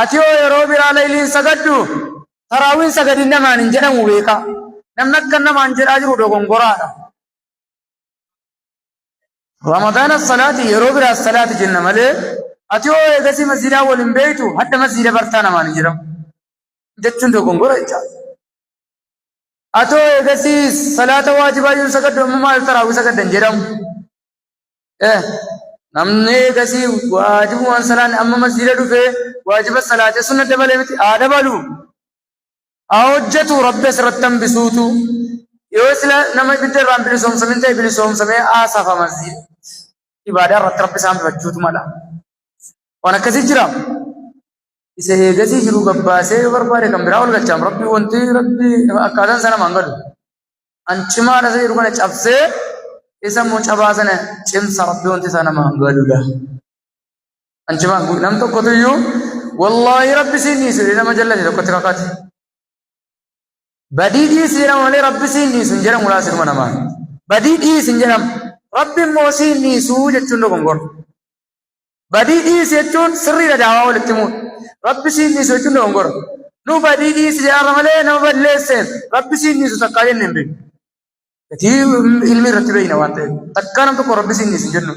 ati yoo yeroo biraa layliin sagaddu taraawiin sagadin namaan hin jedhamu beeka. Namni akka namaan jedhaa jiru dogongoraadha. Ramadaana salaati yeroo biraa salaati jenna malee ati yoo eegasii masjidaa waliin beektu hadda masjida bartaa namaan hin jedhamu jechuun dogongora jechaadha. Ati yoo eegasii salaata waajibaa yoo sagaddu amma maal taraawii sagaddan jedhamu. Namni eegasii waajibumaan salaan amma masjida dhufee waajiba salaatee sunna dabalee miti haa dabalu. Haa hojjetu rabbi asirratti hambisuutu yoo sila nama ibidda irraan bilisoomsamee ta'e bilisoomsamee haasafa masjida. Ibaadaa irratti rabbi isaan bifachuutu mala. Waan akkasii jira. Isa eegasii jiru gabbaasee yoo barbaade kan biraa ol galchaam. Rabbi wanti rabbi akkaataan sana mangalu. Ancimaadha isa jiru kana cabsee isa immoo cabaa sana cimsa rabbi wanti sana mangaludha. Ancimaan nam tokkotu iyyuu wallaahi rabbi siin dhiisu nama jallate tokkotti kakaate. Badii dhiisi jedhama malee rabbi siin dhiisu hin jedhamu laasiruma namaa. Badii dhiisi hin jedhamu. Rabbi immoo siin dhiisu jechuun dogongora. Badii dhiisi jechuun sirriidha daawaa walitti himuudha. Rabbi siin dhiisu jechuun dogongora. Nu badii dhiisi jedhama malee nama balleesseen rabbi siin dhiisu takkaa jennee hin beeknu. Gatii ilmi irratti beekna waan ta'eef takkaa nam tokko rabbi siin dhiisu hin jennu.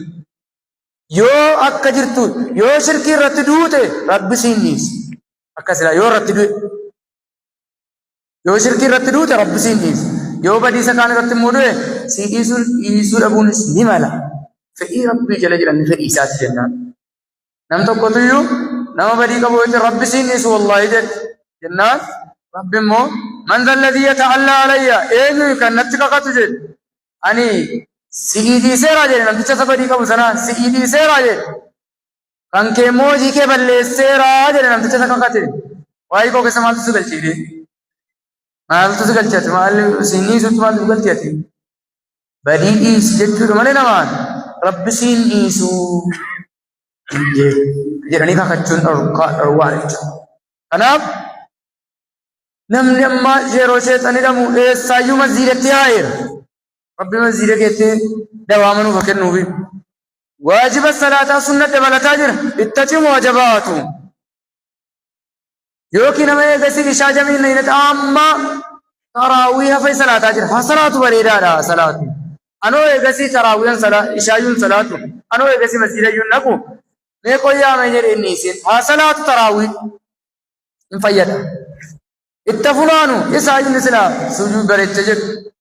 Yoo akka jirtu yoo shirkii irratti duute rabbi siin dhiisu. Akkasidha yoo irratti du'e. Yoo shirkii irratti duute rabbi siin dhiisu. Yoo badiisa kaan irratti immoo du'e si dhiisuu dhabuunis ni mala. Fedhii rabbii jala jiran fedhii isaati jennaan. Nam tokkotu iyyuu nama badii qabu jechuun rabbi siin dhiisu wallaahi jedhe jennaan rabbi immoo man dhalladhii yata'allaa alayya eenyu kan natti kakatu jedhe ani si'ii dhiiseeraa jedhe namticha isa badii qabu sanaan si'ii dhiiseeraa jedhe kan kee immoo hojii kee balleesseeraa jedhe namticha isa kakate waa'ee koo keessa maaltu si galchiidhe maaltu si galchate maal siin dhiisutti maaltu si galchate badii dhiisi jechuudha malee namaan rabbi siin dhiisuu jedhanii kakachuun dhorwaa jechuudha. Kanaaf namni amma yeroo sheexanii dhamu eessaayyuu masjiidatti yaa'eera. Rabbi masjiida keetti dawaama nuuf kennuufi. Waajiba salaataa sunna dabalataa jira. Itti cimu wajabaatu. Yookiin nama eegasii ishaa jamiin hin amma taraawii hafee salaataa jira. Ha salaatu bareedaadha salaatu. Anoo eegasii taraawiyan ishaayyuun salaatu. Anoo eegasii masjiidayyuun naqu. Mee qoyyaa mee jedhee inni isin. Ha salaatu taraawii hin fayyada. Itti fulaanu isaayyuun silaa sujuu bareecha jedhu.